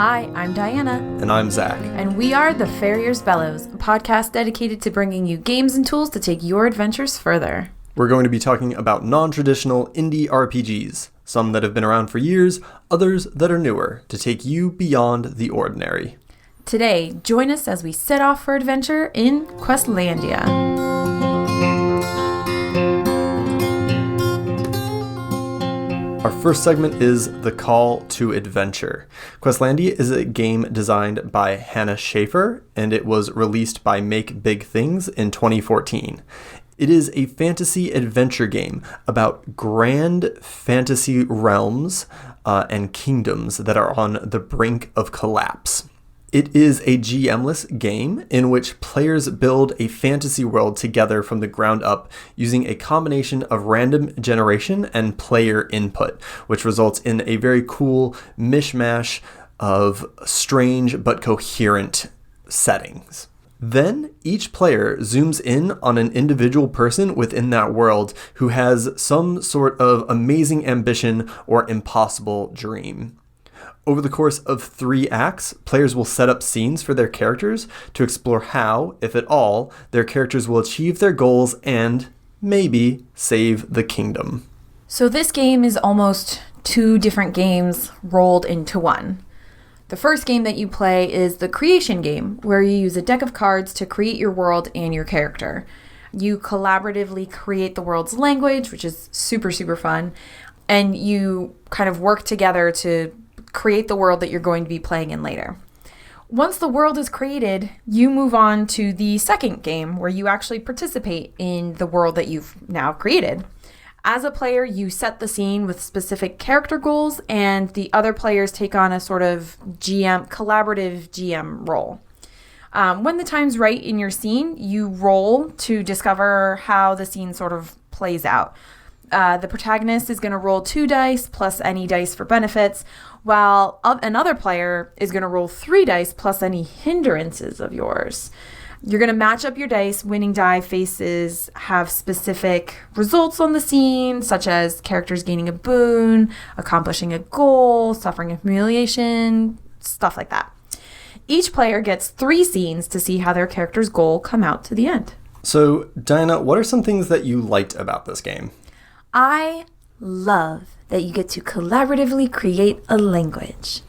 Hi, I'm Diana. And I'm Zach. And we are The Farrier's Bellows, a podcast dedicated to bringing you games and tools to take your adventures further. We're going to be talking about non-traditional indie RPGs, some that have been around for years, others that are newer, to take you beyond the ordinary. Today, join us as we set off for adventure in Questlandia. Our first segment is The Call to Adventure. Questlandia is a game designed by Hannah Schaefer, and it was released by Make Big Things in 2014. It is a fantasy adventure game about grand fantasy realms and kingdoms that are on the brink of collapse. It is a GM-less game in which players build a fantasy world together from the ground up using a combination of random generation and player input, which results in a very cool mishmash of strange but coherent settings. Then each player zooms in on an individual person within that world who has some sort of amazing ambition or impossible dream. Over the course of 3 acts, players will set up scenes for their characters to explore how, if at all, their characters will achieve their goals and, maybe, save the kingdom. So this game is almost 2 different games rolled into one. The first game that you play is the creation game, where you use a deck of cards to create your world and your character. You collaboratively create the world's language, which is super, super fun, and you kind of work together to create the world that you're going to be playing in later. Once the world is created, you move on to the second game where you actually participate in the world that you've now created. As a player, you set the scene with specific character goals, and the other players take on a sort of collaborative GM role. When the time's right in your scene, you roll to discover how the scene sort of plays out. The protagonist is going to roll 2 dice plus any dice for benefits, while another player is going to roll 3 dice plus any hindrances of yours. You're going to match up your dice. Winning die faces have specific results on the scene, such as characters gaining a boon, accomplishing a goal, suffering a humiliation, stuff like that. Each player gets 3 scenes to see how their character's goal come out to the end. So, Diana, what are some things that you liked about this game? I love that you get to collaboratively create a language.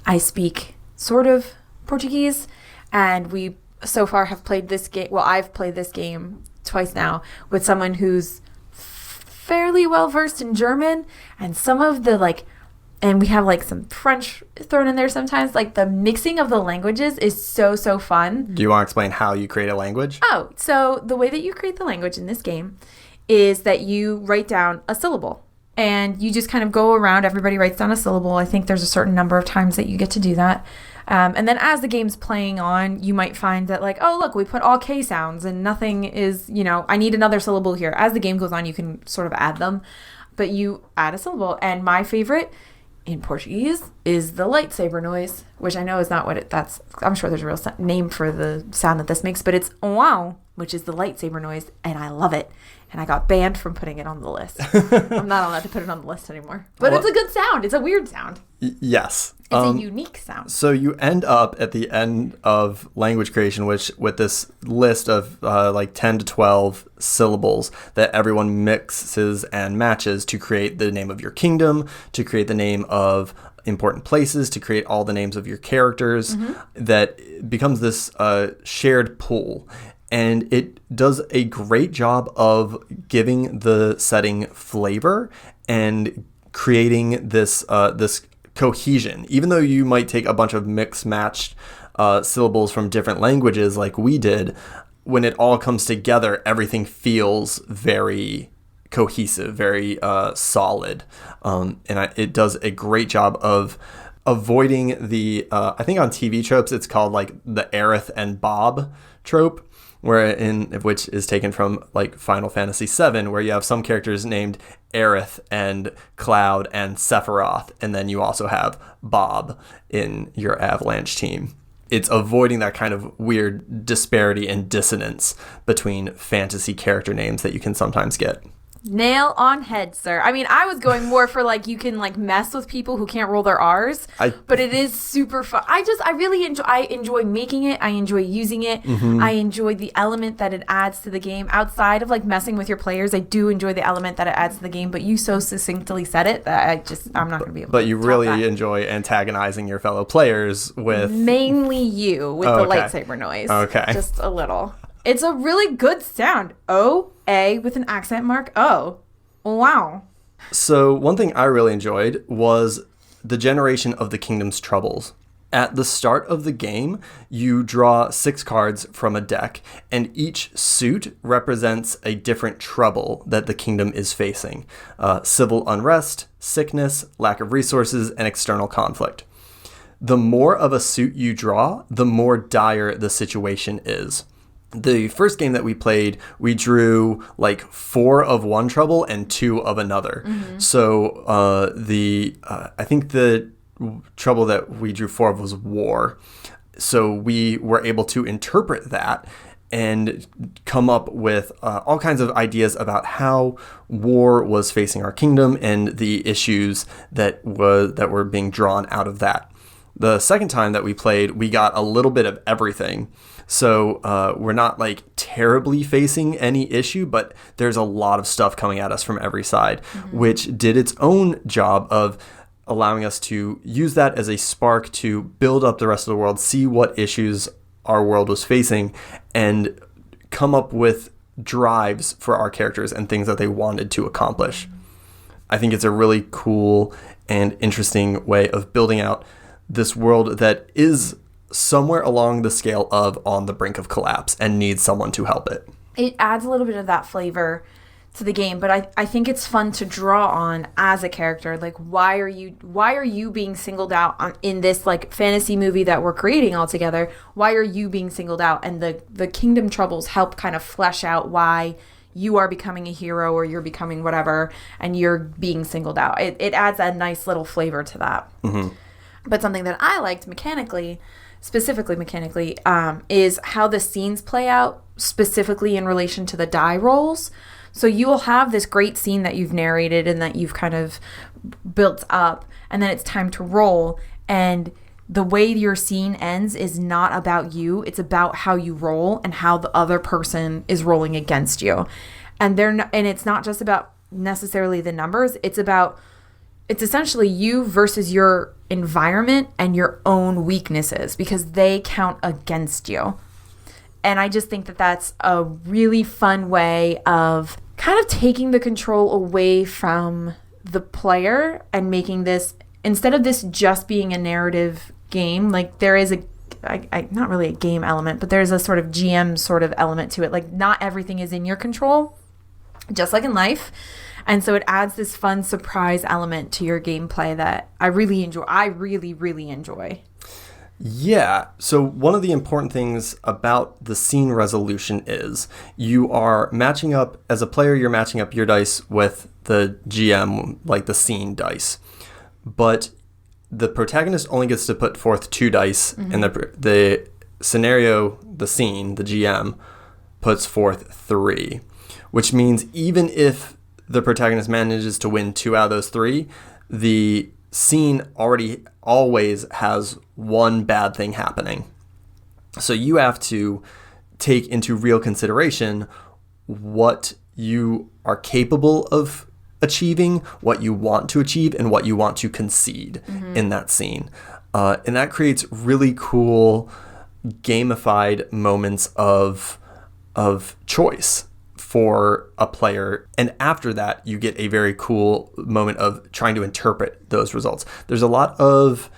I speak sort of Portuguese, and we so far have played this game. Well, I've played this game twice now with someone who's fairly well versed in German, and some of the and we have some French thrown in there sometimes. The mixing of the languages is so fun. Do you want to explain how you create a language? Oh, so the way that you create the language in this game is that you write down a syllable. And you just kind of go around, everybody writes down a syllable. I think there's a certain number of times that you get to do that. And then as the game's playing on, you might find that oh, look, we put all K sounds and nothing is, I need another syllable here. As the game goes on, you can sort of add them. But you add a syllable. And my favorite in Portuguese is the lightsaber noise, which I know is not what that's. I'm sure there's a real name for the sound that this makes, but it's wow, which is the lightsaber noise. And I love it. And I got banned from putting it on the list. I'm not allowed to put it on the list anymore. But it's a good sound. It's a weird sound. Yes. It's a unique sound. So you end up at the end of language creation, which with this list of 10 to 12 syllables that everyone mixes and matches to create the name of your kingdom, to create the name of important places, to create all the names of your characters, that becomes this shared pool. And it does a great job of giving the setting flavor and creating this cohesion. Even though you might take a bunch of mixed-matched syllables from different languages like we did, when it all comes together, everything feels very cohesive, very solid. It does a great job of avoiding the, I think on TV tropes, it's called the Aerith and Bob trope, which is taken from Final Fantasy VII, where you have some characters named Aerith and Cloud and Sephiroth, and then you also have Bob in your Avalanche team. It's avoiding that kind of weird disparity and dissonance between fantasy character names that you can sometimes get. Nail on head, sir. I mean, I was going more for like you can like mess with people who can't roll their R's, but it is super fun. I really enjoy making it. I enjoy using it. I enjoy the element that it adds to the game. Outside of like messing with your players, I do enjoy the element that it adds to the game. But you so succinctly said it that I'm not going to be able. But you really enjoy antagonizing your fellow players with mainly you with the lightsaber noise. Okay, just a little. It's a really good sound. O-A with an accent mark. Oh, wow. So one thing I really enjoyed was the generation of the kingdom's troubles. At the start of the game, you draw 6 cards from a deck, and each suit represents a different trouble that the kingdom is facing. Civil unrest, sickness, lack of resources, and external conflict. The more of a suit you draw, the more dire the situation is. The first game that we played, we drew like 4 of one trouble and 2 of another. So I think the trouble that we drew 4 of was war. So we were able to interpret that and come up with all kinds of ideas about how war was facing our kingdom and the issues that were being drawn out of that. The second time that we played, we got a little bit of everything. So we're not like terribly facing any issue, but there's a lot of stuff coming at us from every side, which did its own job of allowing us to use that as a spark to build up the rest of the world, see what issues our world was facing, and come up with drives for our characters and things that they wanted to accomplish. I think it's a really cool and interesting way of building out this world that is somewhere along the scale of on the brink of collapse and needs someone to help it. It adds a little bit of that flavor to the game, but I think it's fun to draw on as a character. Like, why are you being singled out in this like fantasy movie that we're creating all together? Why are you being singled out? And the kingdom troubles help kind of flesh out why you are becoming a hero or you're becoming whatever and you're being singled out. It adds a nice little flavor to that. But something that I liked specifically mechanically, is how the scenes play out specifically in relation to the die rolls. So you will have this great scene that you've narrated and that you've kind of built up, and then it's time to roll, and the way your scene ends is not about you. It's about how you roll and how the other person is rolling against you. And it's not just about necessarily the numbers. It's essentially you versus your environment and your own weaknesses, because they count against you. And I just think that that's a really fun way of kind of taking the control away from the player and making this, instead of this just being a narrative game, like there is not really a game element, but there's a sort of GM sort of element to it. Like not everything is in your control, just like in life. And so it adds this fun surprise element to your gameplay that I really enjoy. I really, really enjoy. Yeah. So one of the important things about the scene resolution is you are matching up, as a player, you're matching up your dice with the GM, like the scene dice. But the protagonist only gets to put forth 2 dice, and the scenario, the scene, the GM, puts forth 3, which means even if the protagonist manages to win 2 out of those 3, the scene always has one bad thing happening. So you have to take into real consideration what you are capable of achieving, what you want to achieve, and what you want to concede in that scene. And that creates really cool gamified moments of choice for a player. And after that, you get a very cool moment of trying to interpret those results. There's a lot of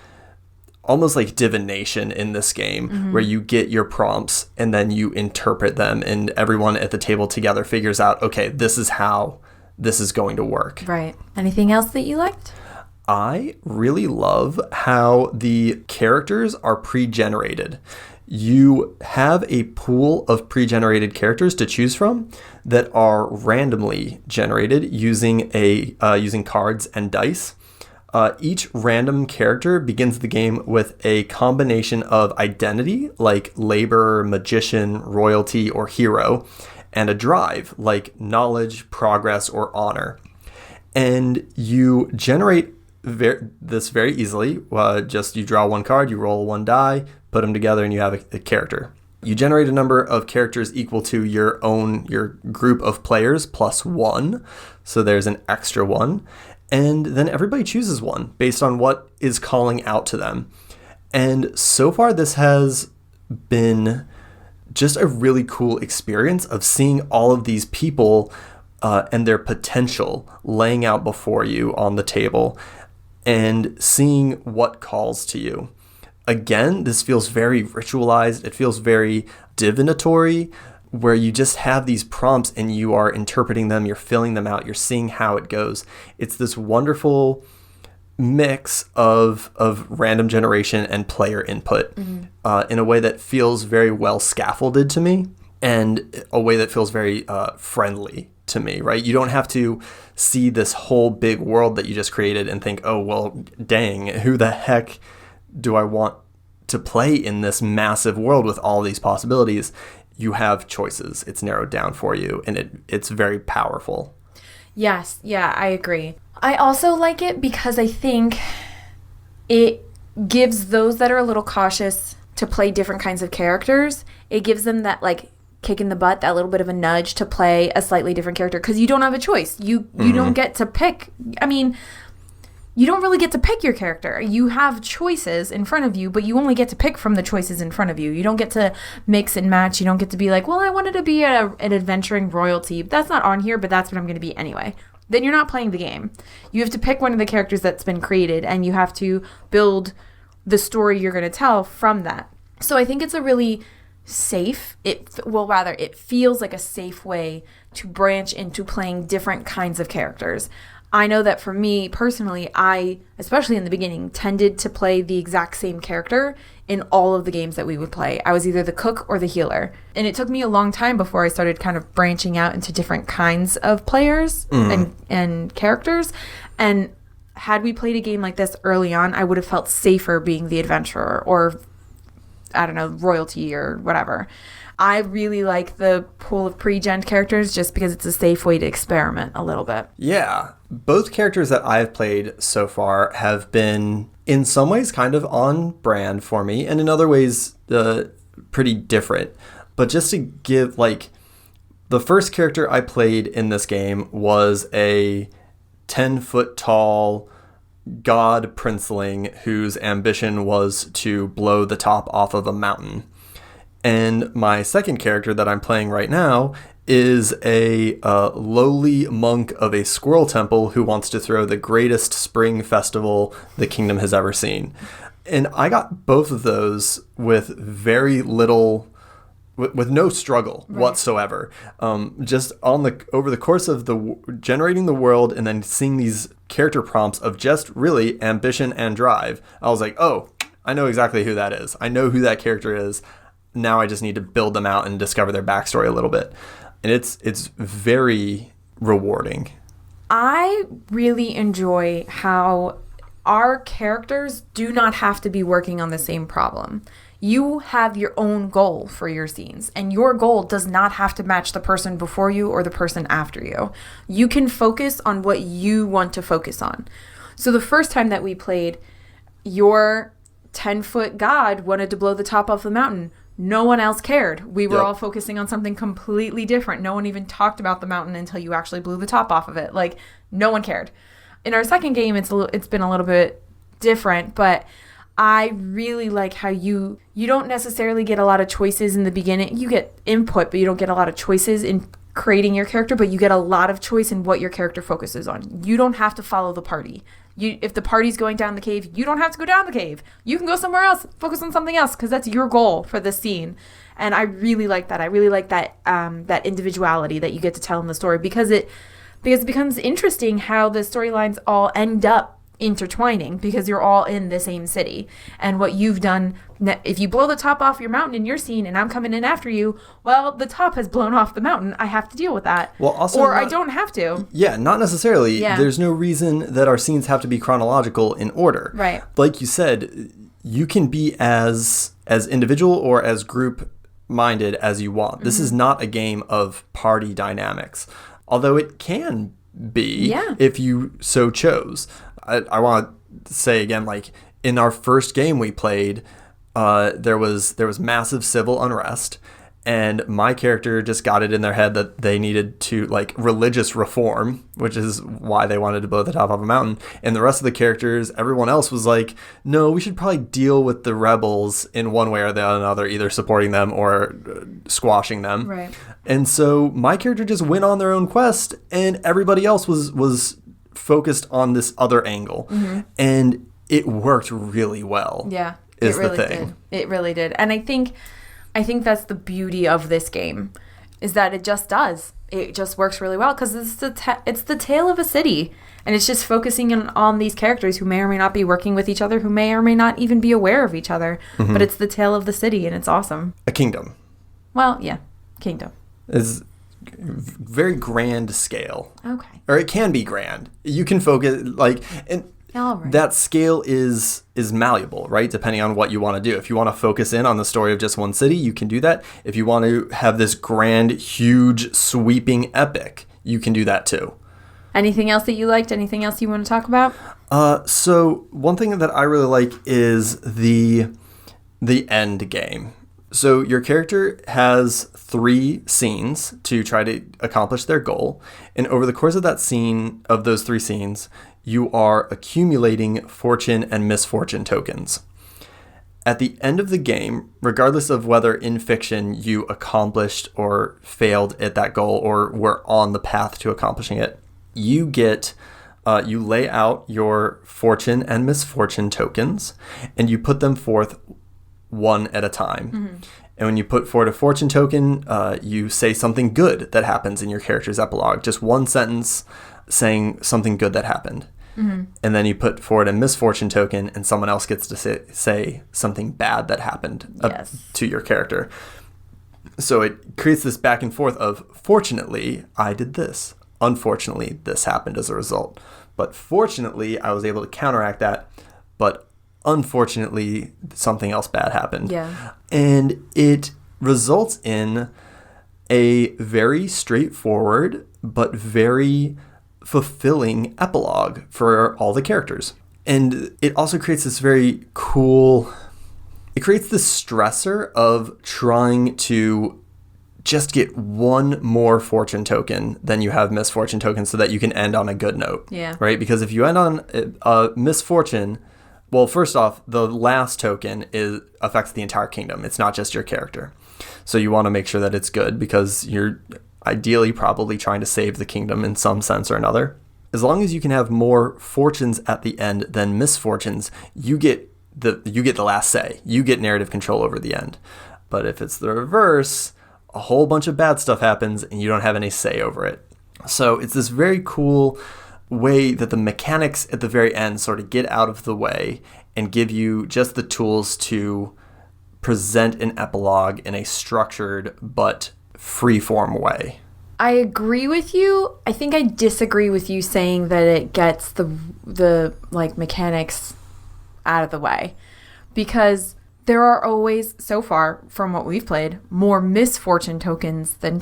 almost like divination in this game where you get your prompts and then you interpret them, and everyone at the table together figures out, okay, this is how this is going to work. Right. Anything else that you liked? I really love how the characters are pre-generated. You have a pool of pre-generated characters to choose from that are randomly generated using cards and dice. Each random character begins the game with a combination of identity, like labor, magician, royalty, or hero, and a drive, like knowledge, progress, or honor. And you generate this very easily. Just you draw one card, you roll one die, put them together, and you have a character. You generate a number of characters equal to your group of players plus one. So there's an extra one. And then everybody chooses one based on what is calling out to them. And so far, this has been just a really cool experience of seeing all of these people and their potential laying out before you on the table and seeing what calls to you. Again, this feels very ritualized. It feels very divinatory, where you just have these prompts and you are interpreting them, you're filling them out, you're seeing how it goes. It's this wonderful mix of random generation and player input in a way that feels very well scaffolded to me, and a way that feels very friendly to me, right? You don't have to see this whole big world that you just created and think, oh, well, dang, who the heck do I want to play in this massive world with all these possibilities? You have choices. It's narrowed down for you, and it's very powerful. Yes, yeah, I agree. I also like it because I think it gives those that are a little cautious to play different kinds of characters, it gives them that like kick in the butt, that little bit of a nudge to play a slightly different character, because you don't have a choice. You don't get to pick. I mean, you don't really get to pick your character. You have choices in front of you, but you only get to pick from the choices in front of you. You don't get to mix and match. You don't get to be like, well, I wanted to be an adventuring royalty. That's not on here, but that's what I'm going to be anyway. Then you're not playing the game. You have to pick one of the characters that's been created, and you have to build the story you're going to tell from that. So I think it's a really safe, it feels like a safe way to branch into playing different kinds of characters. I know that for me personally, I, especially in the beginning, tended to play the exact same character in all of the games that we would play. I was either the cook or the healer. And it took me a long time before I started kind of branching out into different kinds of players and characters. And had we played a game like this early on, I would have felt safer being the adventurer or, I don't know, royalty or whatever. I really like the pool of pre-gen characters just because it's a safe way to experiment a little bit. Yeah. Both characters that I've played so far have been, in some ways, kind of on brand for me, and in other ways, pretty different. But just to give, like, the first character I played in this game was a 10-foot tall god princeling whose ambition was to blow the top off of a mountain. And my second character that I'm playing right now is a lowly monk of a squirrel temple who wants to throw the greatest spring festival the kingdom has ever seen. And I got both of those with very little, with no struggle whatsoever. Just over the course of generating the world and then seeing these character prompts of just really ambition and drive, I was like, oh, I know exactly who that is. I know who that character is. Now I just need to build them out and discover their backstory a little bit. And it's very rewarding. I really enjoy how our characters do not have to be working on the same problem. You have your own goal for your scenes, and your goal does not have to match the person before you or the person after you. You can focus on what you want to focus on. So the first time that we played, your 10-foot god wanted to blow the top off the mountain. No one else cared. We were all focusing on something completely different. No one even talked about the mountain until you actually blew the top off of it. Like, no one cared. In our second game, it's been a little bit different, but I really like how you don't necessarily get a lot of choices in the beginning. You get input, but you don't get a lot of choices in creating your character, but you get a lot of choice in what your character focuses on. You don't have to follow the party. If the party's going down the cave, you don't have to go down the cave. You can go somewhere else, focus on something else, because that's your goal for this scene. And I really like that. I really like that that individuality that you get to tell in the story, because it becomes interesting how the storylines all end up intertwining, because you're all in the same city. And what you've done, if you blow the top off your mountain in your scene and I'm coming in after you, well, the top has blown off the mountain. I have to deal with that. Well, also, or I don't have to. Yeah, not necessarily. Yeah. There's no reason that our scenes have to be chronological in order. Right. Like you said, you can be as individual or as group minded as you want. This is not a game of party dynamics, although it can be if you so chose. I want to say again, like in our first game we played, there was massive civil unrest, and my character just got it in their head that they needed to like religious reform, which is why they wanted to blow the top off a mountain. And the rest of the characters, everyone else was like, no, we should probably deal with the rebels in one way or the another, either supporting them or squashing them. Right. And so my character just went on their own quest, and everybody else was focused on this other angle. And it worked really well. Yeah. Is it really the thing. did. It really did. And I think that's the beauty of this game, is that it just does. It just works really well because it's the tale of a city, and it's just focusing on these characters who may or may not be working with each other, who may or may not even be aware of each other. But it's the tale of the city, and it's awesome. A kingdom. Well, yeah, kingdom Is very grand scale. Okay. Or it can be grand. You can focus like and. Right. That scale is malleable, right? Depending on what you want to do. If you want to focus in on the story of just one city, you can do that. If you want to have this grand, huge, sweeping epic, you can do that too. Anything else that you liked? Anything else you want to talk about? So one thing that I really like is the end game. So your character has 3 scenes to try to accomplish their goal. And over the course of those 3 scenes, you are accumulating fortune and misfortune tokens. At the end of the game, regardless of whether in fiction you accomplished or failed at that goal or were on the path to accomplishing it, you get you lay out your fortune and misfortune tokens, and you put them forth one at a time. And when you put forward a fortune token, you say something good that happens in your character's epilogue. Just one sentence saying something good that happened. And then you put forward a misfortune token, and someone else gets to say something bad that happened to your character. So it creates this back and forth of, fortunately, I did this. Unfortunately, this happened as a result. But fortunately, I was able to counteract that. But unfortunately, something else bad happened. Yeah. And it results in a very straightforward but very fulfilling epilogue for all the characters. And it also creates this very cool... It creates this stressor of trying to just get one more fortune token than you have misfortune tokens so that you can end on a good note. Yeah. Right? Because if you end on a misfortune... Well, first off, the last token affects the entire kingdom. It's not just your character. So you want to make sure that it's good because you're ideally probably trying to save the kingdom in some sense or another. As long as you can have more fortunes at the end than misfortunes, you get the last say. You get narrative control over the end. But if it's the reverse, a whole bunch of bad stuff happens and you don't have any say over it. So it's this very cool way that the mechanics at the very end sort of get out of the way and give you just the tools to present an epilogue in a structured but free-form way. I agree with you. I think I disagree with you saying that it gets the like mechanics out of the way, because there are always, so far from what we've played, more misfortune tokens than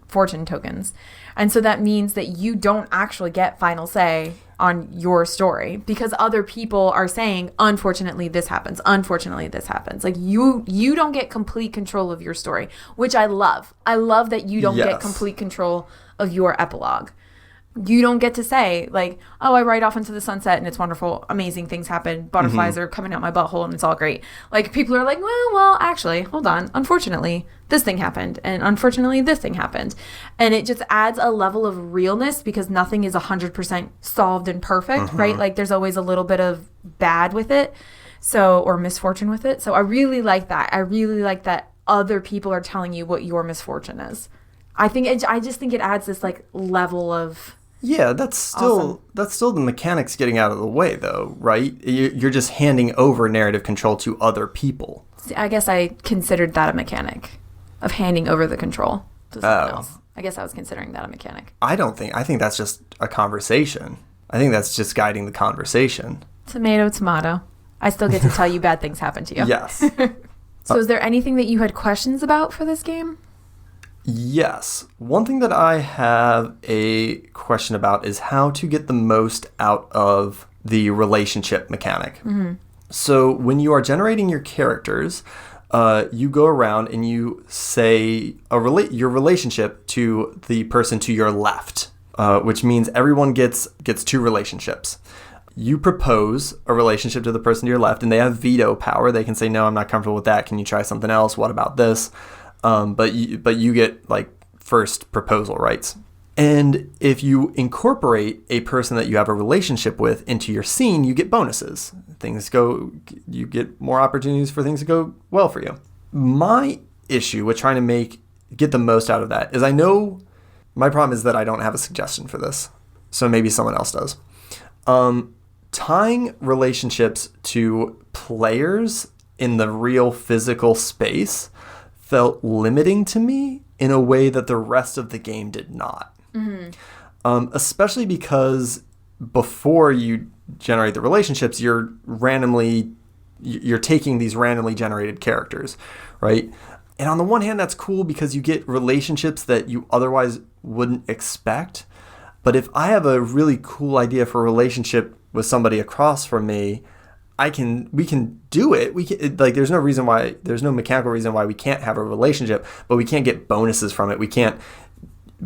fortune tokens. And so that means that you don't actually get final say on your story because other people are saying, unfortunately, this happens. Unfortunately, this happens. Like you don't get complete control of your story, which I love. I love that you don't get complete control of your epilogue. You don't get to say, like, oh, I ride off into the sunset and it's wonderful, amazing things happen, butterflies are coming out my butthole and it's all great. Like, people are like, well, actually, hold on, unfortunately, this thing happened, and unfortunately, this thing happened. And it just adds a level of realness because nothing is 100% solved and perfect, right? Like, there's always a little bit of bad with it, or misfortune with it. So I really like that. I really like that other people are telling you what your misfortune is. I just think it adds this, like, level of... Yeah, that's still the mechanics getting out of the way, though, right? You're just handing over narrative control to other people. See, I guess I considered that a mechanic of handing over the control to someone else. I guess I was considering that a mechanic. I think that's just a conversation. I think that's just guiding the conversation. Tomato, tomato. I still get to tell you bad things happen to you. Yes. So is there anything that you had questions about for this game? Yes. One thing that I have a question about is how to get the most out of the relationship mechanic. Mm-hmm. So when you are generating your characters, you go around and you say your relationship to the person to your left, which means everyone gets 2 relationships. You propose a relationship to the person to your left, and they have veto power. They can say, no, I'm not comfortable with that. Can you try something else? What about this? But you get like first proposal rights. And if you incorporate a person that you have a relationship with into your scene, you get bonuses. You get more opportunities for things to go well for you. My issue with trying to get the most out of that is my problem is that I don't have a suggestion for this. So maybe someone else does. Tying relationships to players in the real physical space felt limiting to me in a way that the rest of the game did not. Mm-hmm. Especially because before you generate the relationships, you're taking these randomly generated characters, right? And on the one hand, that's cool because you get relationships that you otherwise wouldn't expect. But if I have a really cool idea for a relationship with somebody across from me, we can do it. There's no mechanical reason why we can't have a relationship, but we can't get bonuses from it. We can't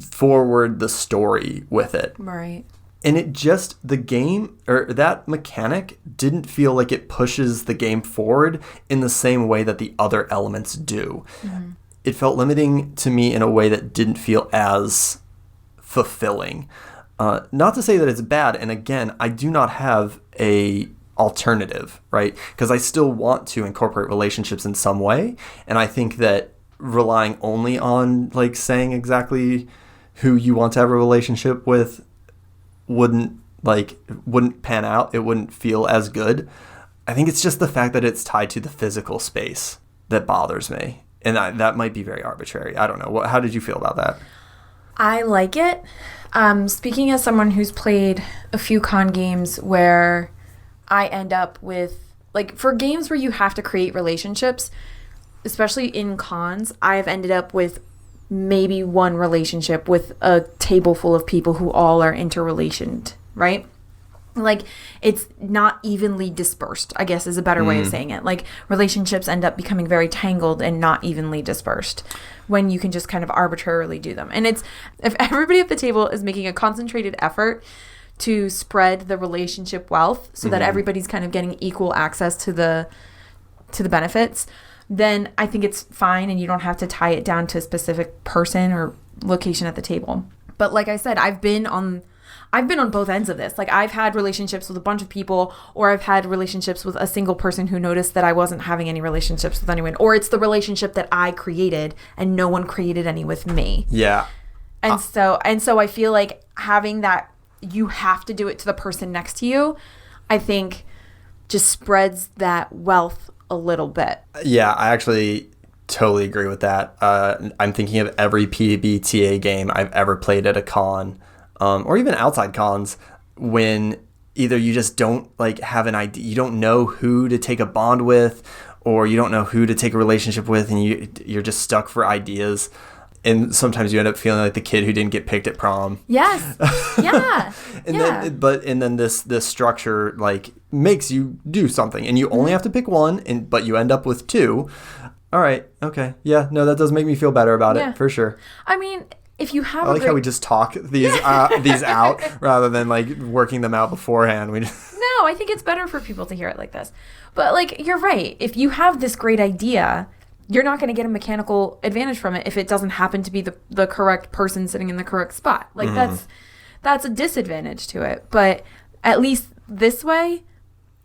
forward the story with it. Right. And the game, or that mechanic, didn't feel like it pushes the game forward in the same way that the other elements do. Mm-hmm. It felt limiting to me in a way that didn't feel as fulfilling. Not to say that it's bad, and again, I do not have a alternative, right? Because I still want to incorporate relationships in some way, and I think that relying only on like saying exactly who you want to have a relationship with wouldn't pan out. It wouldn't feel as good. I think it's just the fact that it's tied to the physical space that bothers me, and that might be very arbitrary. I don't know. How did you feel about that? I like it. Speaking as someone who's played a few con games where I end up with, like, for games where you have to create relationships, especially in cons, I've ended up with maybe one relationship with a table full of people who all are interrelationed, right? Like, it's not evenly dispersed, I guess is a better way of saying it. Like, relationships end up becoming very tangled and not evenly dispersed when you can just kind of arbitrarily do them. And if everybody at the table is making a concentrated effort to spread the relationship wealth so that everybody's kind of getting equal access to the benefits, then I think it's fine and you don't have to tie it down to a specific person or location at the table. But like I said, I've been on both ends of this. Like, I've had relationships with a bunch of people, or I've had relationships with a single person who noticed that I wasn't having any relationships with anyone, or it's the relationship that I created and no one created any with me. Yeah. And so I feel like having that, you have to do it to the person next to you, I think just spreads that wealth a little bit. Yeah, I actually totally agree with that. I'm thinking of every PBTA game I've ever played at a con, or even outside cons, when either you just don't like have an idea, you don't know who to take a bond with, or you don't know who to take a relationship with, and you're just stuck for ideas. And sometimes you end up feeling like the kid who didn't get picked at prom. Yes. Yeah. Then this structure like makes you do something, and you only have to pick one, but you end up with 2. All right. Okay. Yeah. No, that does make me feel better about it for sure. I mean, if you have, I like how we just talk these out rather than like working them out beforehand. No, I think it's better for people to hear it like this. But like, you're right. If you have this great idea, you're not going to get a mechanical advantage from it if it doesn't happen to be the correct person sitting in the correct spot. Like, that's a disadvantage to it. But at least this way,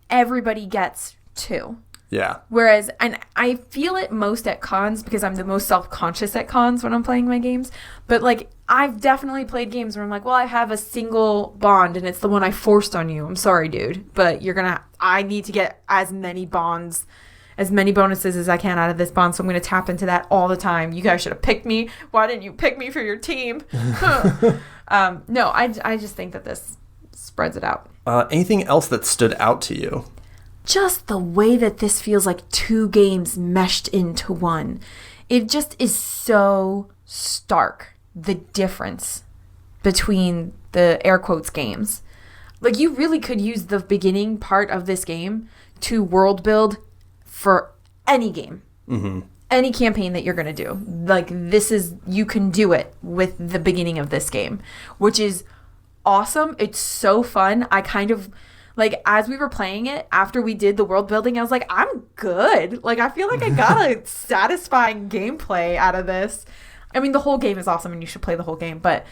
everybody gets 2. Yeah. Whereas, and I feel it most at cons because I'm the most self-conscious at cons when I'm playing my games. But like, I've definitely played games where I'm like, well, I have a single bond and it's the one I forced on you. I'm sorry, dude. But I need to get as many bonds, as many bonuses as I can out of this bond. So I'm going to tap into that all the time. You guys should have picked me. Why didn't you pick me for your team? No, I just think that this spreads it out. Anything else that stood out to you? just the way that this feels like two games meshed into one. It just is so stark, the difference between the air quotes games. Like, you really could use the beginning part of this game to world build for any game. Mm-hmm. Any campaign that you're going to do. Like, you can do it with the beginning of this game, which is awesome. It's so fun. I kind of, like, as we were playing it, after we did the world building, I was like, I'm good. Like, I feel like I got a satisfying gameplay out of this. I mean, the whole game is awesome and you should play the whole game, but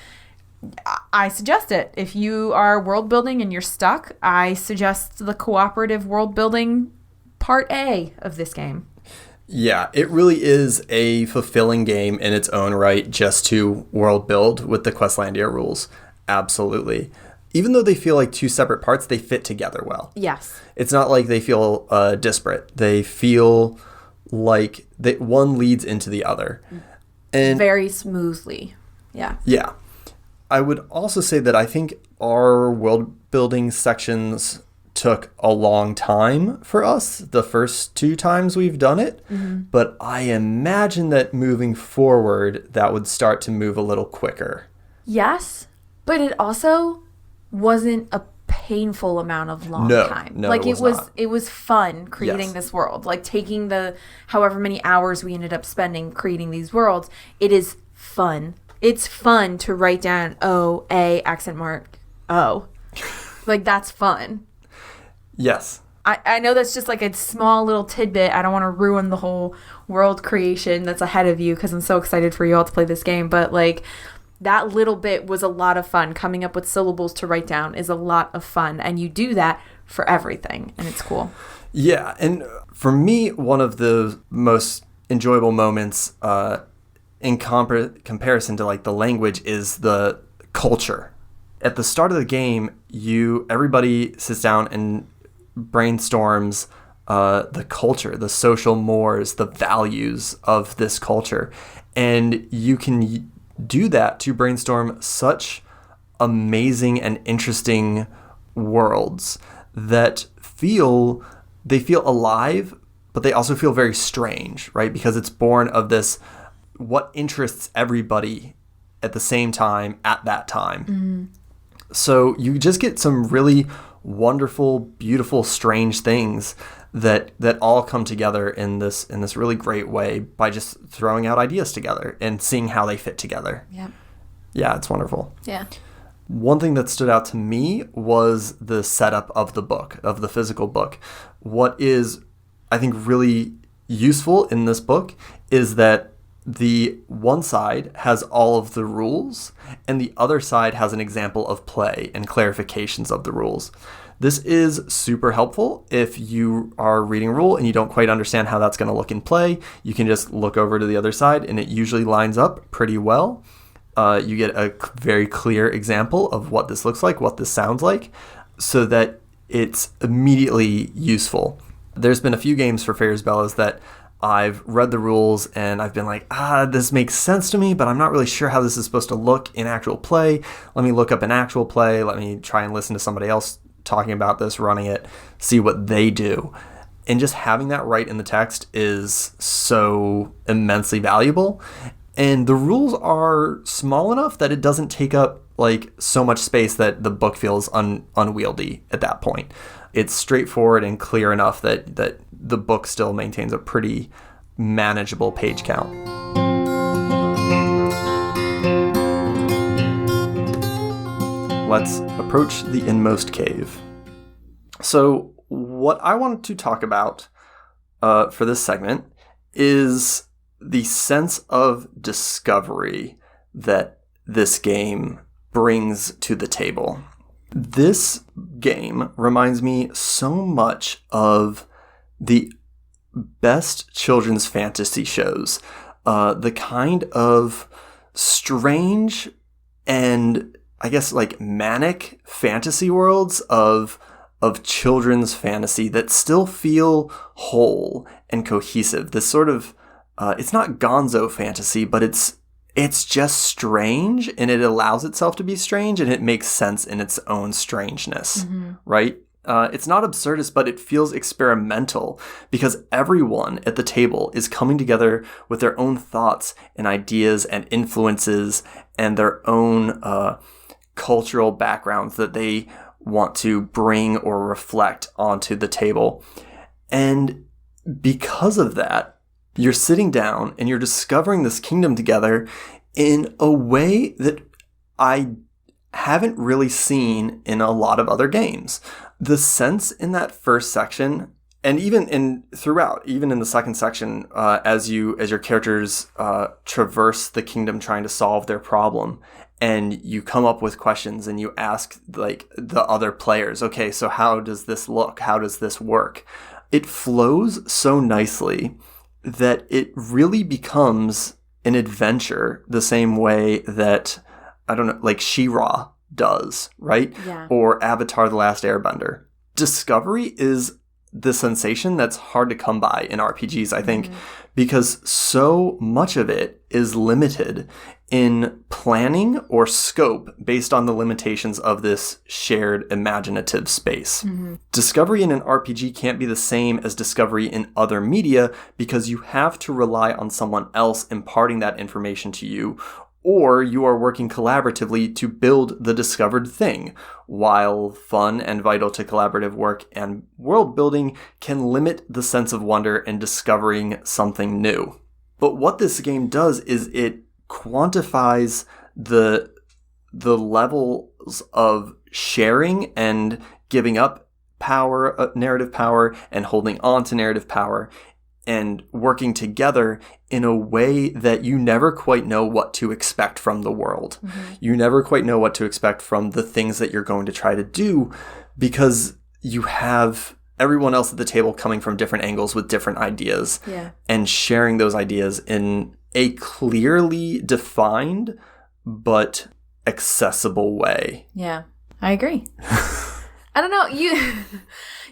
I suggest it. If you are world building and you're stuck, I suggest the cooperative world building part A of this game. Yeah, it really is a fulfilling game in its own right just to world build with the Questlandia rules. Absolutely. Even though they feel like two separate parts, they fit together well. Yes. It's not like they feel disparate. They feel like one leads into the other. And very smoothly. Yeah. Yeah. I would also say that I think our world building sections took a long time for us the first two times we've done it. Mm-hmm. But I imagine that moving forward, that would start to move a little quicker. Yes, but it also wasn't a painful amount of time. No, like it was not. It was fun creating this world. Like, taking the however many hours we ended up spending creating these worlds, it is fun. It's fun to write down O-A accent mark O. Like, that's fun. Yes. I know that's just like a small little tidbit. I don't want to ruin the whole world creation that's ahead of you because I'm so excited for you all to play this game. But, like, that little bit was a lot of fun. Coming up with syllables to write down is a lot of fun. And you do that for everything. And it's cool. Yeah. And for me, one of the most enjoyable moments in comparison to, like, the language is the culture. At the start of the game, everybody sits down and brainstorms the culture, the social mores, the values of this culture. And you can do that to brainstorm such amazing and interesting worlds that feel alive, but they also feel very strange, right? Because it's born of this, what interests everybody at the same time at that time. Mm-hmm. So you just get some really wonderful, beautiful, strange things that all come together in this really great way by just throwing out ideas together and seeing how they fit together. Yeah. Yeah, it's wonderful. Yeah. One thing that stood out to me was the setup of the book, of the physical book. What is, I think, really useful in this book is that the one side has all of the rules and the other side has an example of play and clarifications of the rules. This is super helpful if you are reading a rule and you don't quite understand how that's going to look in play. You can just look over to the other side and it usually lines up pretty well. You get a very clear example of what this looks like, what this sounds like, so that it's immediately useful. There's been a few games for Fairies Bellows that I've read the rules and I've been like, this makes sense to me, but I'm not really sure how this is supposed to look in actual play. Let me look up an actual play. Let me try and listen to somebody else talking about this, running it, see what they do. And just having that right in the text is so immensely valuable. And the rules are small enough that it doesn't take up like so much space that the book feels unwieldy at that point. It's straightforward and clear enough that the book still maintains a pretty manageable page count. Let's approach the Inmost Cave. So what I wanted to talk about for this segment is the sense of discovery that this game brings to the table. This game reminds me so much of the best children's fantasy shows, the kind of strange and I guess like manic fantasy worlds of children's fantasy that still feel whole and cohesive. This sort of it's not gonzo fantasy, but it's just strange, and it allows itself to be strange, and it makes sense in its own strangeness, right? it's not absurdist, but it feels experimental because everyone at the table is coming together with their own thoughts and ideas and influences and their own cultural backgrounds that they want to bring or reflect onto the table. And because of that, you're sitting down and you're discovering this kingdom together in a way that I haven't really seen in a lot of other games. The sense in that first section, and even throughout, even in the second section, as your characters traverse the kingdom trying to solve their problem, and you come up with questions and you ask like the other players, okay, so how does this look? How does this work? It flows so nicely that it really becomes an adventure the same way that, I don't know, like She-Ra does, right? Yeah. Or Avatar: The Last Airbender. Discovery is the sensation that's hard to come by in RPGs, I think, because so much of it is limited in planning or scope based on the limitations of this shared imaginative space. Discovery in an RPG can't be the same as discovery in other media because you have to rely on someone else imparting that information to you, or you are working collaboratively to build the discovered thing. While fun and vital to collaborative work and world building can limit the sense of wonder in discovering something new. But what this game does is it quantifies the levels of sharing and giving up power, narrative power, and holding on to narrative power, and working together in a way that you never quite know what to expect from the world. You never quite know what to expect from the things that you're going to try to do because you have everyone else at the table coming from different angles with different ideas and sharing those ideas in a clearly defined but accessible way. Yeah, I agree. I don't know,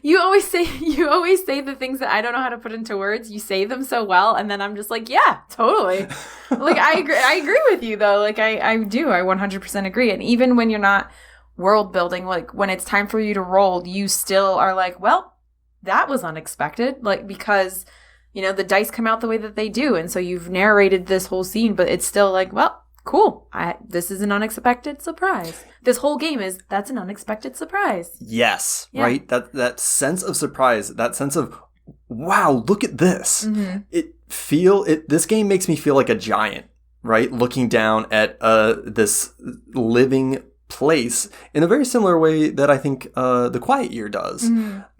you always say the things that I don't know how to put into words. You say them so well, and then I'm just like, yeah, totally. Like I agree with you though. Like I do. I 100% agree. And even when you're not world building, like when it's time for you to roll, you still are like, well, that was unexpected. Like because, you know, the dice come out the way that they do, and so you've narrated this whole scene, but it's still like, well, cool. This is an unexpected surprise. This whole game that's an unexpected surprise. Yes, right? That sense of surprise, that sense of, wow, look at this. This game makes me feel like a giant, right? Looking down at this living place in a very similar way that I think The Quiet Year does.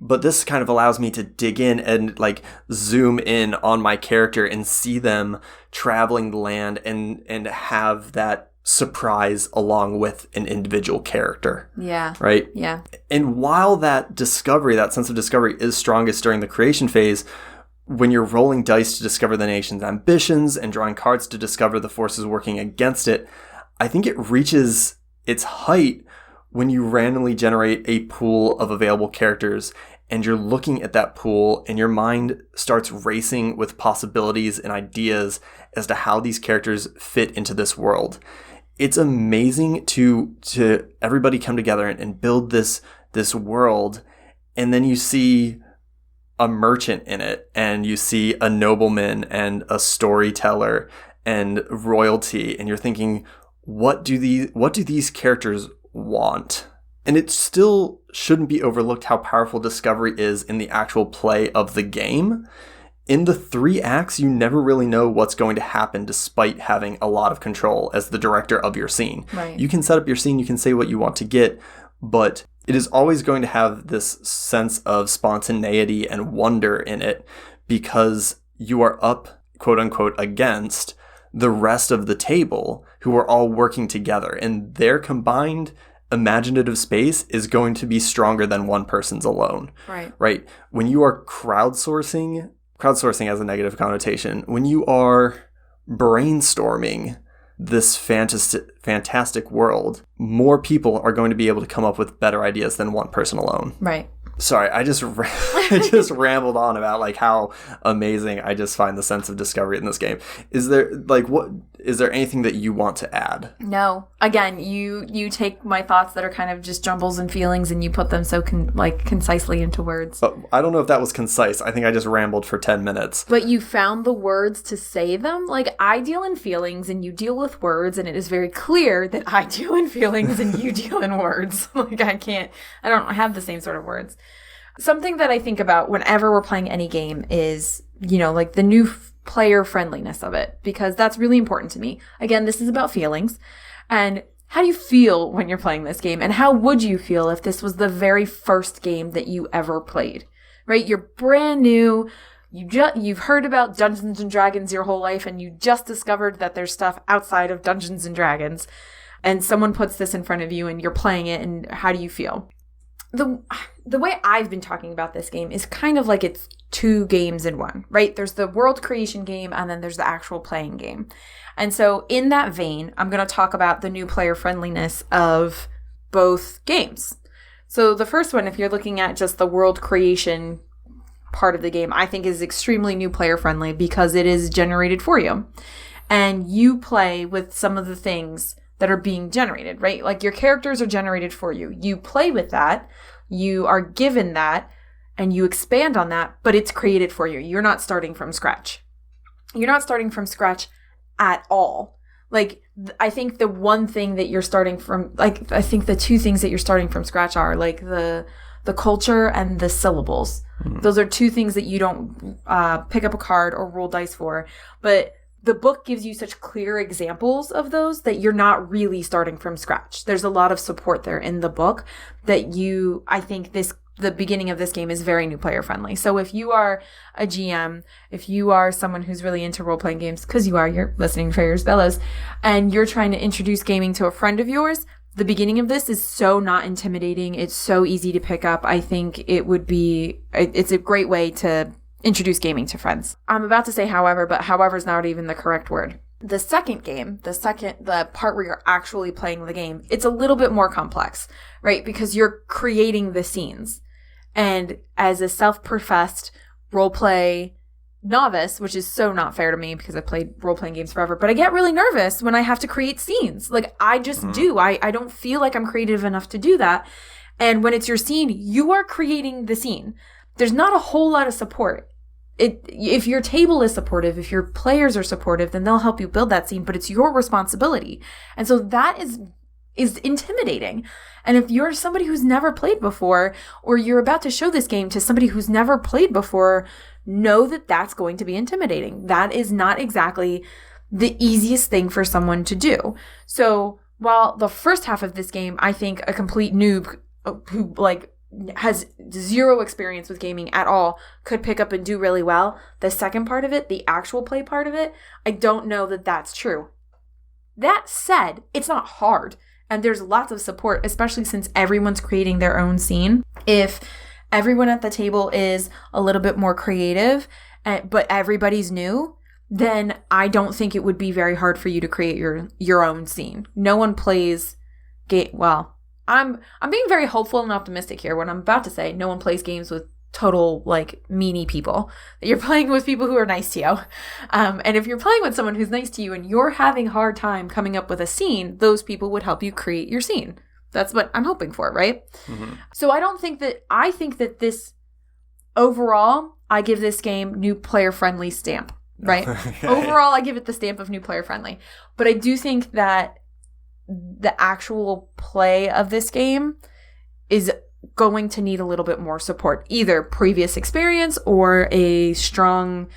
But this kind of allows me to dig in and like zoom in on my character and see them traveling the land and have that surprise along with an individual character. Yeah. Right? Yeah. And while that sense of discovery is strongest during the creation phase, when you're rolling dice to discover the nation's ambitions and drawing cards to discover the forces working against it, I think it reaches its height when you randomly generate a pool of available characters and you're looking at that pool and your mind starts racing with possibilities and ideas as to how these characters fit into this world. It's amazing to everybody come together and build this world, and then you see a merchant in it, and you see a nobleman and a storyteller and royalty, and you're thinking, what do these characters want? And it still shouldn't be overlooked how powerful discovery is in the actual play of the game. In the 3 acts, you never really know what's going to happen despite having a lot of control as the director of your scene. Right. You can set up your scene, you can say what you want to get, but it is always going to have this sense of spontaneity and wonder in it because you are up, quote unquote, against the rest of the table who are all working together, and their combined imaginative space is going to be stronger than one person's alone. Right? When you are crowdsourcing has a negative connotation. When you are brainstorming this fantastic world, more people are going to be able to come up with better ideas than one person alone. Right. Sorry, I just rambled on about like how amazing I just find the sense of discovery in this game. Is there anything that you want to add? No. Again, you take my thoughts that are kind of just jumbles and feelings and you put them so concisely into words. But I don't know if that was concise. I think I just rambled for 10 minutes. But you found the words to say them. Like, I deal in feelings and you deal with words, and it is very clear that I deal in feelings and you deal in words. Like, I don't have the same sort of words. Something that I think about whenever we're playing any game is, like the new player friendliness of it, because that's really important to me. Again, this is about feelings. And how do you feel when you're playing this game? And how would you feel if this was the very first game that you ever played, right? You're brand new. You've heard about Dungeons and Dragons your whole life, and you just discovered that there's stuff outside of Dungeons and Dragons. And someone puts this in front of you and you're playing it, and how do you feel? The way I've been talking about this game is kind of like it's two games in one, right? There's the world creation game and then there's the actual playing game. And so in that vein, I'm going to talk about the new player friendliness of both games. So the first one, if you're looking at just the world creation part of the game, I think is extremely new player friendly because it is generated for you. And you play with some of the things that are being generated, right? Like your characters are generated for you. You play with that, you are given that, and you expand on that, but it's created for you. You're not starting from scratch. You're not starting from scratch at all. Like, I think the one thing that you're starting from, like, I think the two things that you're starting from scratch are like the culture and the syllables. Mm-hmm. Those are two things that you don't pick up a card or roll dice for, but the book gives you such clear examples of those that you're not really starting from scratch. There's a lot of support there in the book that I think the beginning of this game is very new player friendly. So if you are a GM, if you are someone who's really into role-playing games, because you're listening to Freyr's Bellows, and you're trying to introduce gaming to a friend of yours, the beginning of this is so not intimidating. It's so easy to pick up. I think it's a great way to introduce gaming to friends. I'm about to say however, but however is not even the correct word. The second game, the part where you're actually playing the game, it's a little bit more complex, right? Because you're creating the scenes. And as a self-professed roleplay novice, which is so not fair to me because I played role-playing games forever, but I get really nervous when I have to create scenes. Like, I just do. I don't feel like I'm creative enough to do that. And when it's your scene, you are creating the scene. There's not a whole lot of support. If your table is supportive, if your players are supportive, then they'll help you build that scene, but it's your responsibility. And so that is intimidating. And if you're somebody who's never played before, or you're about to show this game to somebody who's never played before, know that that's going to be intimidating. That is not exactly the easiest thing for someone to do. So while the first half of this game, I think a complete noob who has zero experience with gaming at all could pick up and do really well, the second part of it, the actual play part of it, I don't know that that's true. That said, it's not hard. And there's lots of support, especially since everyone's creating their own scene. If everyone at the table is a little bit more creative, but everybody's new, then I don't think it would be very hard for you to create your own scene. No one plays I'm being very hopeful and optimistic here when I'm about to say no one plays games with total meanie people. You're playing with people who are nice to you. And if you're playing with someone who's nice to you and you're having a hard time coming up with a scene, those people would help you create your scene. That's what I'm hoping for, right? Mm-hmm. So I think that this overall, I give this game new player friendly stamp, right? Okay. Overall, I give it the stamp of new player friendly. But I do think that the actual play of this game is going to need a little bit more support, either previous experience or a strong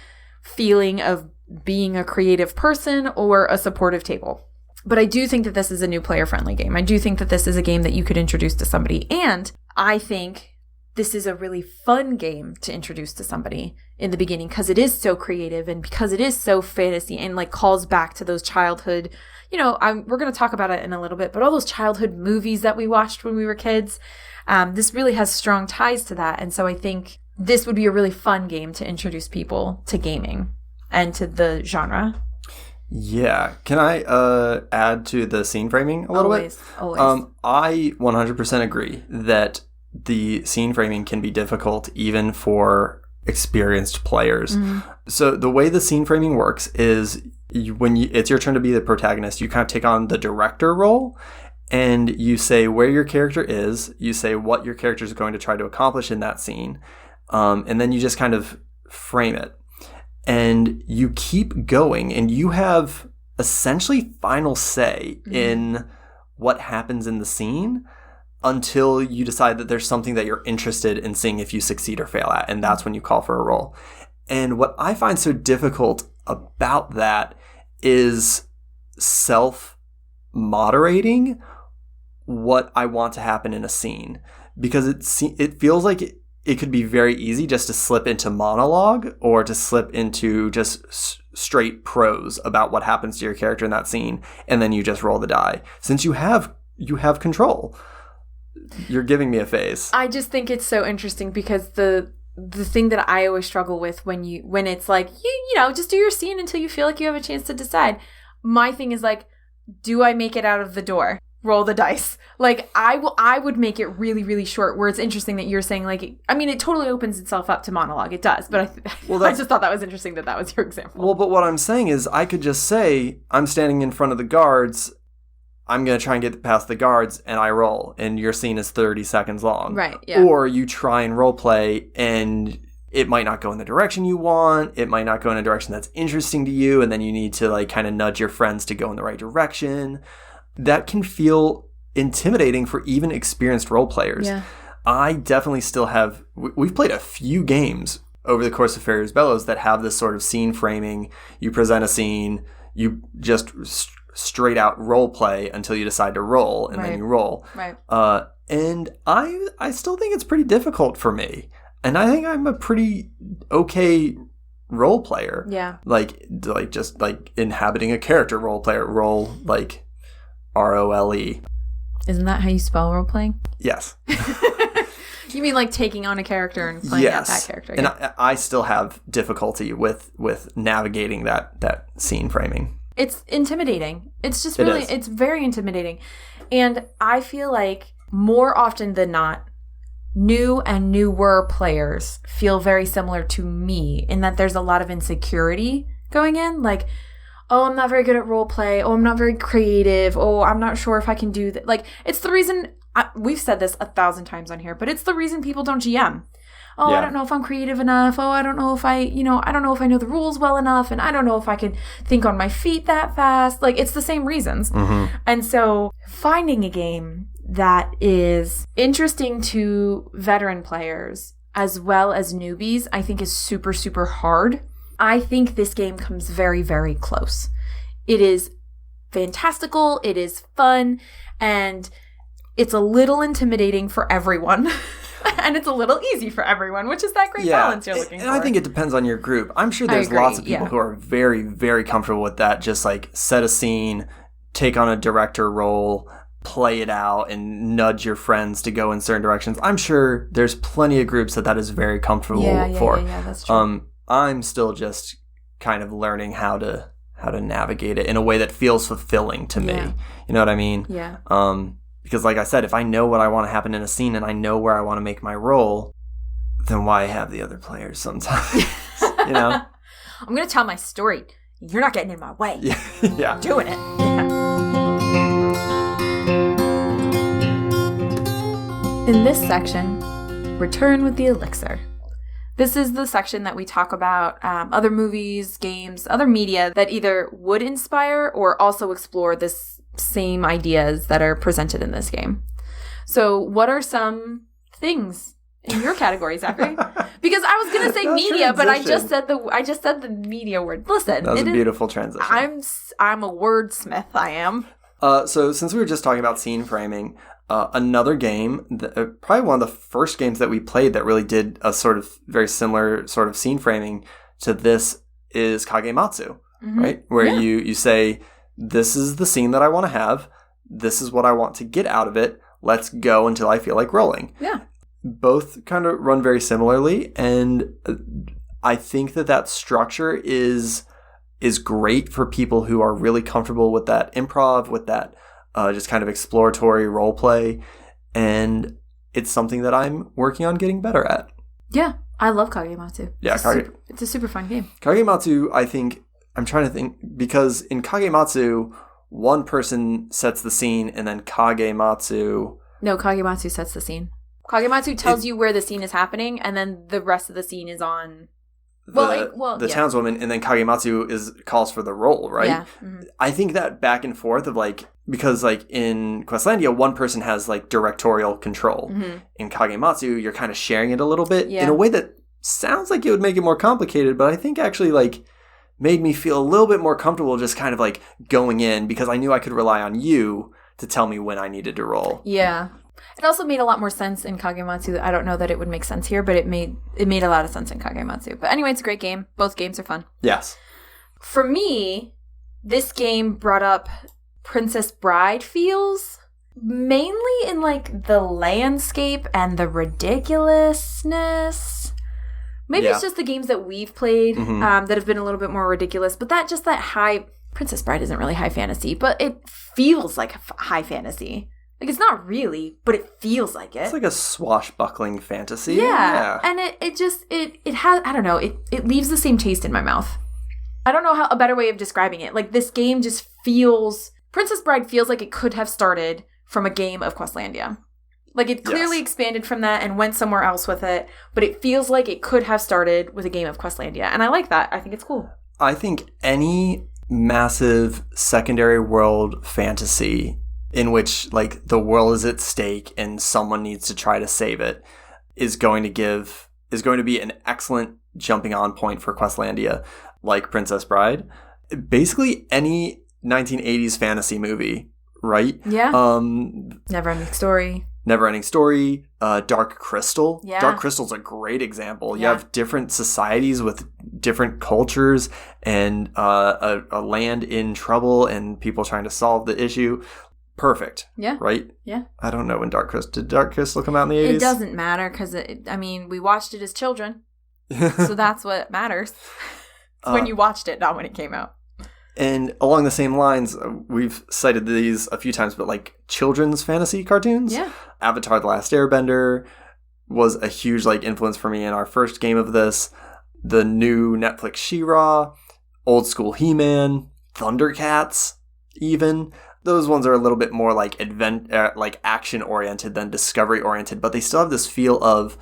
feeling of being a creative person or a supportive table. But I do think that this is a new player-friendly game. I do think that this is a game that you could introduce to somebody. And I think this is a really fun game to introduce to somebody in the beginning because it is so creative and because it is so fantasy and calls back to those childhood, we're going to talk about it in a little bit, but all those childhood movies that we watched when we were kids, this really has strong ties to that. And so I think this would be a really fun game to introduce people to gaming and to the genre. Yeah. Can I add to the scene framing a little bit? Always. I 100% agree that the scene framing can be difficult even for experienced players. So the way the scene framing works is when it's your turn to be the protagonist, you kind of take on the director role, and you say where your character is, you say what your character is going to try to accomplish in that scene, and then you just kind of frame it. And you keep going, and you have essentially final say in what happens in the scene until you decide that there's something that you're interested in seeing if you succeed or fail at, and that's when you call for a roll. And what I find so difficult about that is self-moderating what I want to happen in a scene, because it feels like it could be very easy just to slip into monologue or to slip into just straight prose about what happens to your character in that scene, and then you just roll the die. Since you have control. You're giving me a face. I just think it's so interesting because the thing that I always struggle with when it's like, you know, just do your scene until you feel like you have a chance to decide. My thing is like, do I make it out of the door? Roll the dice. Like I would make it really, really short, where it's interesting that you're saying like, I mean, it totally opens itself up to monologue. It does. But I just thought that was interesting that was your example. Well, but what I'm saying is I could just say, I'm standing in front of the guards, I'm going to try and get past the guards, and I roll, and your scene is 30 seconds long. Right, yeah. Or you try and role play, and it might not go in the direction you want, it might not go in a direction that's interesting to you, and then you need to like kind of nudge your friends to go in the right direction. That can feel intimidating for even experienced role players. Yeah. I definitely still have, we've played a few games over the course of Farrier's Bellows that have this sort of scene framing. You present a scene, you just straight out role play until you decide to roll, and then you roll. Right. And I still think it's pretty difficult for me. And I think I'm a pretty okay role player. Yeah. Like just like inhabiting a character role player. Role like ROLE. Isn't that how you spell role playing? Yes. You mean like taking on a character and playing out that character? And I still have difficulty with navigating that scene framing. It's intimidating. It's just really, it's very intimidating. And I feel like more often than not, new and newer players feel very similar to me in that there's a lot of insecurity going in. Like, oh, I'm not very good at role play. Oh, I'm not very creative. Oh, I'm not sure if I can do that. Like, it's the reason, we've said this 1,000 times on here, but it's the reason people don't GM. Oh, yeah. I don't know if I'm creative enough. Oh, I don't know if I don't know if I know the rules well enough. And I don't know if I can think on my feet that fast. Like, it's the same reasons. Mm-hmm. And so finding a game that is interesting to veteran players as well as newbies, I think is super, super hard. I think this game comes very, very close. It is fantastical. It is fun. And it's a little intimidating for everyone. And it's a little easy for everyone, which is that great balance you're looking for. And I think it depends on your group. I'm sure there's lots of people who are very, very comfortable with that. Just like set a scene, take on a director role, play it out, and nudge your friends to go in certain directions. I'm sure there's plenty of groups that is very comfortable for. Yeah, that's true. I'm still just kind of learning how to navigate it in a way that feels fulfilling to me. You know what I mean? Yeah. Because like I said, if I know what I want to happen in a scene and I know where I want to make my role, then why have the other players sometimes? You know? I'm going to tell my story. You're not getting in my way. Yeah. I'm doing it. Yeah. In this section, return with the Elixir. This is the section that we talk about other movies, games, other media that either would inspire or also explore this same ideas that are presented in this game. So what are some things in your category, Zachary? Because I was going to say media, but I just said the media word. Listen. That was a beautiful transition. I'm a wordsmith, I am. So since we were just talking about scene framing, another game, probably one of the first games that we played that really did a sort of very similar sort of scene framing to this is Kagematsu, right? Where you say, this is the scene that I want to have. This is what I want to get out of it. Let's go until I feel like rolling. Yeah. Both kind of run very similarly. And I think that structure is is great for people who are really comfortable with that improv, with that just kind of exploratory role play. And it's something that I'm working on getting better at. Yeah, I love Kagematsu. Yeah, it's a super fun game. Kagematsu, I think, I'm trying to think, because in Kagematsu, one person sets the scene and then Kagematsu... No, Kagematsu sets the scene. Kagematsu tells you where the scene is happening, and then the rest of the scene is on... the townswoman, and then Kagematsu calls for the role, right? Yeah. Mm-hmm. I think that back and forth of like, because like in Questlandia, one person has like directorial control. Mm-hmm. In Kagematsu, you're kind of sharing it a little bit yeah. in a way that sounds like it would make it more complicated, but I think actually like made me feel a little bit more comfortable just kind of like going in, because I knew I could rely on you to tell me when I needed to roll. Yeah. It also made a lot more sense in Kagematsu. I don't know that it would make sense here, but it made a lot of sense in Kagematsu. But anyway, it's a great game. Both games are fun. Yes. For me, this game brought up Princess Bride feels, mainly in like the landscape and the ridiculousness. Maybe it's just the games that we've played that have been a little bit more ridiculous, but that high... Princess Bride isn't really high fantasy, but it feels like high fantasy. Like, it's not really, but it feels like it. It's like a swashbuckling fantasy. Yeah. And it just has, I don't know, it leaves the same taste in my mouth. I don't know how a better way of describing it. Like, this game just feels, Princess Bride feels like it could have started from a game of Questlandia. Like, it clearly expanded from that and went somewhere else with it, but it feels like it could have started with a game of Questlandia. And I like that. I think it's cool. I think any massive secondary world fantasy in which like the world is at stake and someone needs to try to save it is going to be an excellent jumping on point for Questlandia, like Princess Bride. Basically any 1980s fantasy movie, right? Yeah. Never-ending Story. Dark Crystal. Yeah. Dark Crystal's a great example. You have different societies with different cultures and a land in trouble and people trying to solve the issue. Perfect. Yeah. Right? Yeah. I don't know when did Dark Crystal come out in the 80s? It doesn't matter because, we watched it as children. So that's what matters. It's when you watched it, not when it came out. And along the same lines, we've cited these a few times, but like children's fantasy cartoons. Yeah. Avatar: The Last Airbender was a huge like influence for me in our first game of this. The new Netflix She-Ra, old school He-Man, Thundercats, even. Those ones are a little bit more like like action oriented than discovery oriented, but they still have this feel of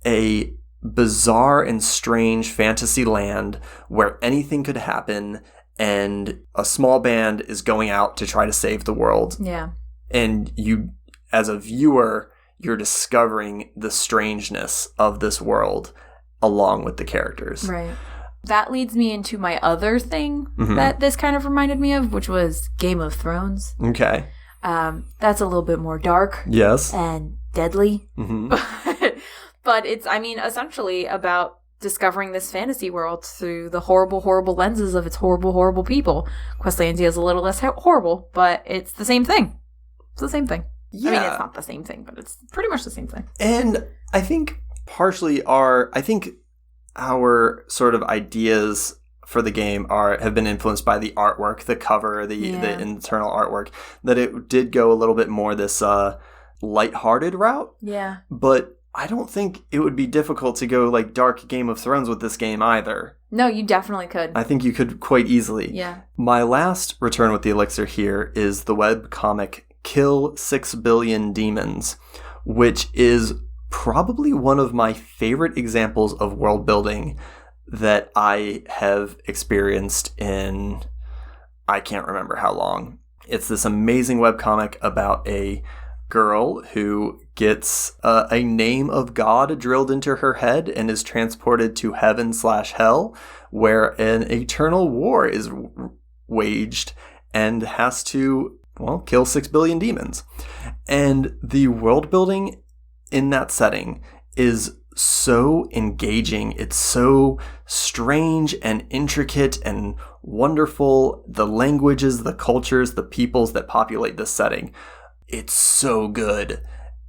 a bizarre and strange fantasy land where anything could happen and a small band is going out to try to save the world. Yeah. And you, as a viewer, you're discovering the strangeness of this world along with the characters. Right. That leads me into my other thing that this kind of reminded me of, which was Game of Thrones. Okay. That's a little bit more dark. Yes. And deadly. Mm-hmm. But it's, essentially about discovering this fantasy world through the horrible, horrible lenses of its horrible, horrible people. Questlandia is a little less horrible, but it's the same thing. It's the same thing. Yeah. It's not the same thing, but it's pretty much the same thing. And I think partially our sort of ideas for the game have been influenced by the artwork, the cover, the internal artwork, that it did go a little bit more this lighthearted route. Yeah. But I don't think it would be difficult to go like dark Game of Thrones with this game either. No, you definitely could. I think you could quite easily. Yeah. My last return with the Elixir here is the webcomic Kill 6 Billion Demons, which is probably one of my favorite examples of world building that I have experienced in, I can't remember how long. It's this amazing webcomic about a girl who gets a name of God drilled into her head and is transported to heaven/hell, where an eternal war is waged and has to, kill 6 billion demons. And the world building in that setting is so engaging. It's so strange and intricate and wonderful. The languages, the cultures, the peoples that populate this setting. It's so good.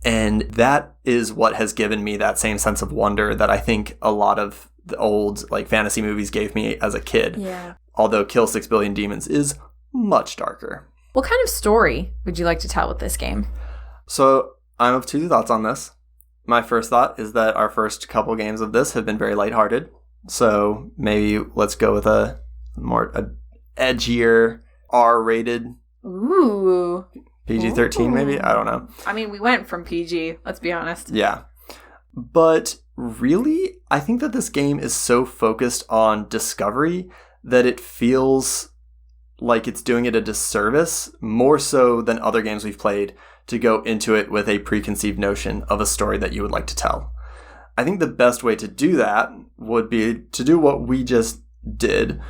And that is what has given me that same sense of wonder that I think a lot of the old like fantasy movies gave me as a kid. Yeah. although Kill 6 Billion Demons is much darker. What kind of story would you like to tell with this game? So I'm of two thoughts on this. My first thought is that our first couple games of this have been very lighthearted. So maybe let's go with a edgier, R-rated. Ooh. PG-13 maybe? I don't know. I mean, we went from PG, let's be honest. Yeah. But really, I think that this game is so focused on discovery that it feels like it's doing it a disservice, more so than other games we've played, to go into it with a preconceived notion of a story that you would like to tell. I think the best way to do that would be to do what we just did,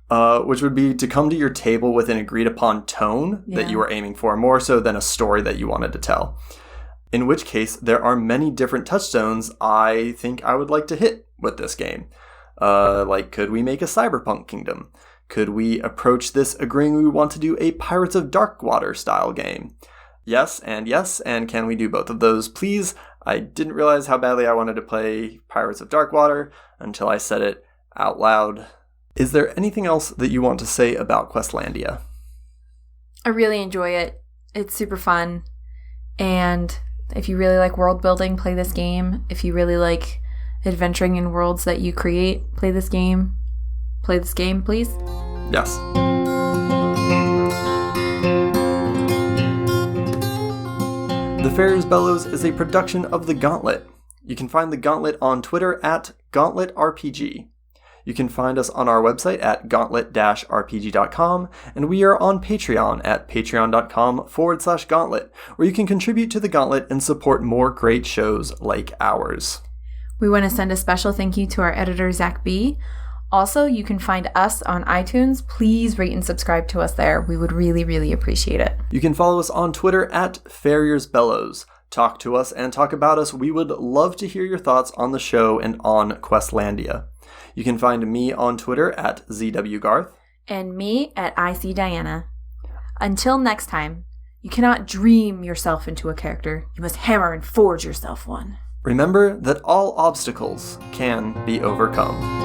which would be to come to your table with an agreed upon tone that you were aiming for, more so than a story that you wanted to tell. In which case, there are many different touchstones I think I would like to hit with this game. Like, could we make a cyberpunk kingdom? Could we approach this agreeing we want to do a Pirates of Darkwater style game? Yes, and can we do both of those, please? I didn't realize how badly I wanted to play Pirates of Darkwater until I said it out loud. Is there anything else that you want to say about Questlandia? I really enjoy it. It's super fun. And if you really like world building, play this game. If you really like adventuring in worlds that you create, play this game. Play this game, please. Yes. The Farrier's Bellows is a production of The Gauntlet. You can find The Gauntlet on Twitter at GauntletRPG. You can find us on our website at gauntlet-rpg.com, and we are on Patreon at patreon.com/gauntlet, where you can contribute to The Gauntlet and support more great shows like ours. We want to send a special thank you to our editor, Zach B. Also, you can find us on iTunes. Please rate and subscribe to us there. We would really, really appreciate it. You can follow us on Twitter at Farrier's Bellows. Talk to us and talk about us. We would love to hear your thoughts on the show and on Questlandia. You can find me on Twitter at ZWGarth. And me at ICDiana. Until next time, you cannot dream yourself into a character. You must hammer and forge yourself one. Remember that all obstacles can be overcome.